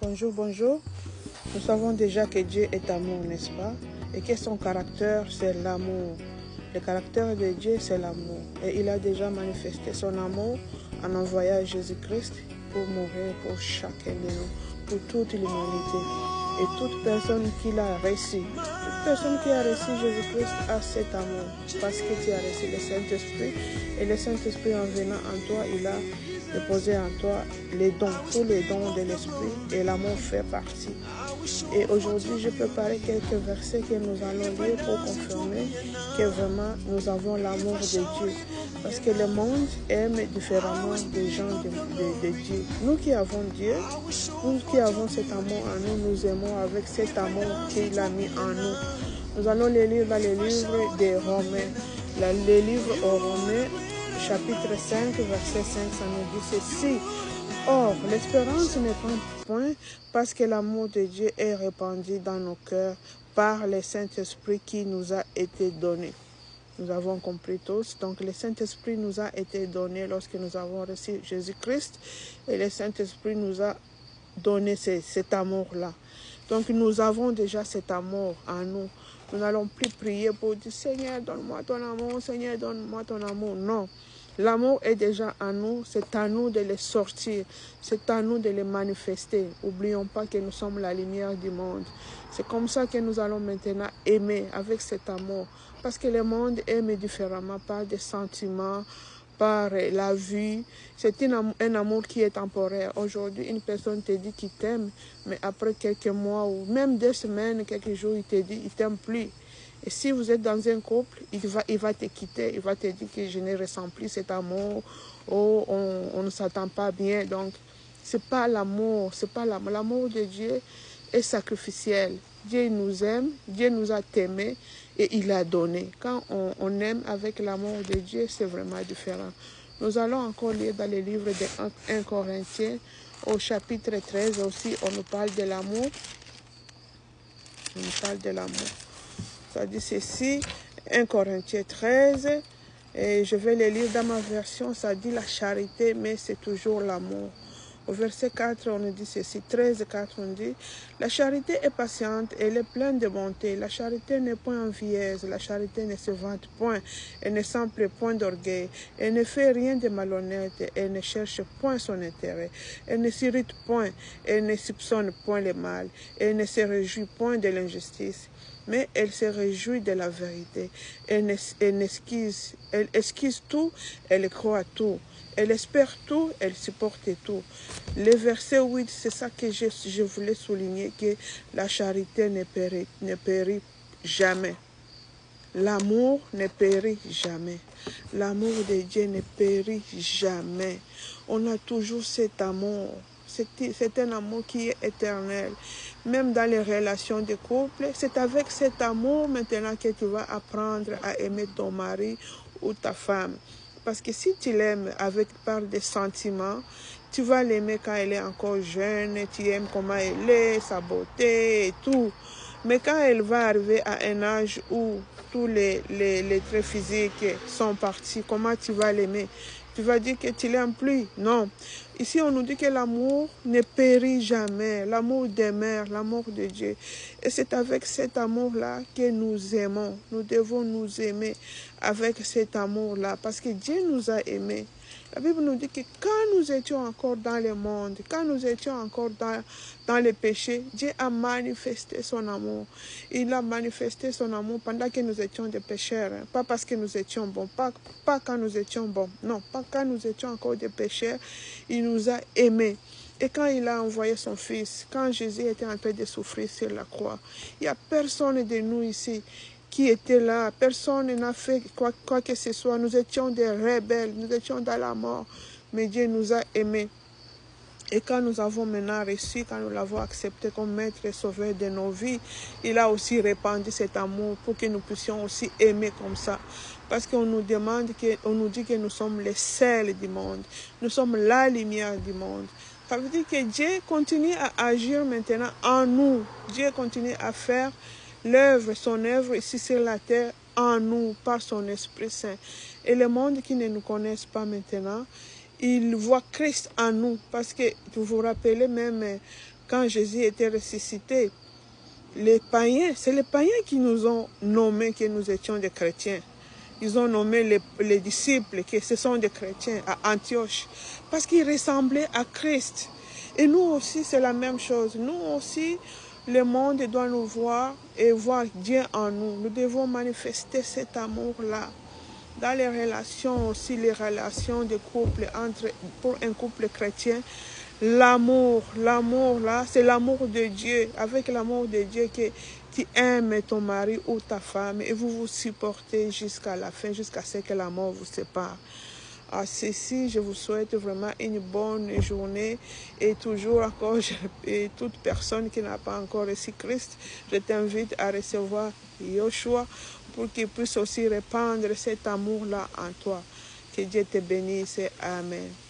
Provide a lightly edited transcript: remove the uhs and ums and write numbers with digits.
Bonjour, bonjour. Nous savons déjà que Dieu est amour, n'est-ce pas? Et que son caractère, c'est l'amour. Le caractère de Dieu, c'est l'amour. Et il a déjà manifesté son amour en envoyant Jésus-Christ pour mourir pour chacun de nous, pour toute l'humanité. Et toute personne qui l'a reçu, toute personne qui a reçu Jésus-Christ a cet amour. Parce que tu as reçu le Saint-Esprit. Et le Saint-Esprit, en venant en toi, il a déposé en toi les dons, tous les dons de l'Esprit. Et l'amour fait partie. Et aujourd'hui, je peux parler quelques versets que nous allons lire pour confirmer que vraiment nous avons l'amour de Dieu. Parce que le monde aime différemment des gens de Dieu. Nous qui avons Dieu, nous qui avons cet amour en nous, nous aimons avec cet amour qu'il a mis en nous. Nous allons les lire dans les livres des Romains. Le livre aux Romains, chapitre 5, verset 5, ça nous dit ceci. Or, l'espérance ne prend point parce que l'amour de Dieu est répandu dans nos cœurs par le Saint-Esprit qui nous a été donné. Nous avons compris tous. Donc, le Saint-Esprit nous a été donné lorsque nous avons reçu Jésus-Christ. Et le Saint-Esprit nous a donné cet amour-là. Donc, nous avons déjà cet amour en nous. Nous n'allons plus prier pour dire « Seigneur, donne-moi ton amour, Seigneur, donne-moi ton amour ». Non. L'amour est déjà en nous, c'est à nous de le sortir, c'est à nous de le manifester. N'oublions pas que nous sommes la lumière du monde. C'est comme ça que nous allons maintenant aimer avec cet amour. Parce que le monde aime différemment par des sentiments, par la vue. C'est un amour qui est temporaire. Aujourd'hui, une personne te dit qu'il t'aime, mais après quelques mois ou même 2 semaines, quelques jours, il te dit qu'il ne t'aime plus. Et si vous êtes dans un couple, il va te quitter, il va te dire que je ne ressens plus cet amour, oh, on ne s'attend pas bien. Donc, ce n'est pas l'amour, c'est pas l'amour. L'amour de Dieu est sacrificiel. Dieu nous aime, Dieu nous a aimés et il a donné. Quand on aime avec l'amour de Dieu, c'est vraiment différent. Nous allons encore lire dans les livres de 1 Corinthiens, au chapitre 13 aussi, on nous parle de l'amour. On nous parle de l'amour. Ça dit ceci, 1 Corinthiens 13, et je vais le lire dans ma version, ça dit la charité, mais c'est toujours l'amour. Au verset 4, on nous dit ceci, 13, 4, on dit, la charité est patiente, elle est pleine de bonté, la charité n'est point envieuse, la charité ne se vante point, elle ne s'emplit point d'orgueil, elle ne fait rien de malhonnête, elle ne cherche point son intérêt, elle ne s'irrite point, elle ne soupçonne point le mal, elle ne se réjouit point de l'injustice, mais elle se réjouit de la vérité. Elle esquisse tout, elle croit tout. Elle espère tout, elle supporte tout. Le verset 8, c'est ça que je voulais souligner, que la charité ne périt jamais. L'amour ne périt jamais. L'amour de Dieu ne périt jamais. On a toujours cet amour. C'est un amour qui est éternel. Même dans les relations de couple, c'est avec cet amour maintenant que tu vas apprendre à aimer ton mari ou ta femme. Parce que si tu l'aimes par des sentiments, tu vas l'aimer quand elle est encore jeune, tu aimes comment elle est, sa beauté et tout. Mais quand elle va arriver à un âge où tous les traits physiques sont partis, comment tu vas l'aimer? Tu vas dire que tu l'aimes plus? Non. Ici, on nous dit que l'amour ne périt jamais. L'amour demeure, l'amour de Dieu. Et c'est avec cet amour-là que nous aimons. Nous devons nous aimer avec cet amour-là. Parce que Dieu nous a aimés. La Bible nous dit que quand nous étions encore dans le monde, quand nous étions encore dans le péché, Dieu a manifesté son amour. Il a manifesté son amour pendant que nous étions des pécheurs. Hein. Pas parce que nous étions bons, pas quand nous étions bons. Non, pas quand nous étions encore des pécheurs. Il nous a aimés. Et quand il a envoyé son fils, quand Jésus était en train de souffrir sur la croix, il n'y a personne de nous ici qui était là. Personne n'a fait quoi que ce soit. Nous étions des rebelles, nous étions dans la mort. Mais Dieu nous a aimés. Et quand nous avons maintenant reçu, quand nous l'avons accepté comme maître et sauveur de nos vies, il a aussi répandu cet amour pour que nous puissions aussi aimer comme ça. Parce qu'on nous nous dit que nous sommes les sels du monde. Nous sommes la lumière du monde. Ça veut dire que Dieu continue à agir maintenant en nous. Dieu continue à faire son œuvre ici sur la terre en nous, par son Esprit Saint. Et le monde qui ne nous connaissent pas maintenant, il voit Christ en nous. Parce que vous vous rappelez même quand Jésus était ressuscité, les païens, c'est les païens qui nous ont nommés que nous étions des chrétiens. Ils ont nommé les disciples que ce sont des chrétiens à Antioche parce qu'ils ressemblaient à Christ. Et nous aussi, c'est la même chose. Nous aussi, le monde doit nous voir et voir Dieu en nous. Nous devons manifester cet amour-là. Dans les relations aussi, les relations de couple, pour un couple chrétien, l'amour là, c'est l'amour de Dieu. Avec l'amour de Dieu que tu aimes ton mari ou ta femme et vous vous supportez jusqu'à la fin, jusqu'à ce que la mort vous sépare. À ceci, je vous souhaite vraiment une bonne journée et toujours encore, et toute personne qui n'a pas encore reçu Christ, je t'invite à recevoir Yoshua pour qu'il puisse aussi répandre cet amour-là en toi. Que Dieu te bénisse. Amen.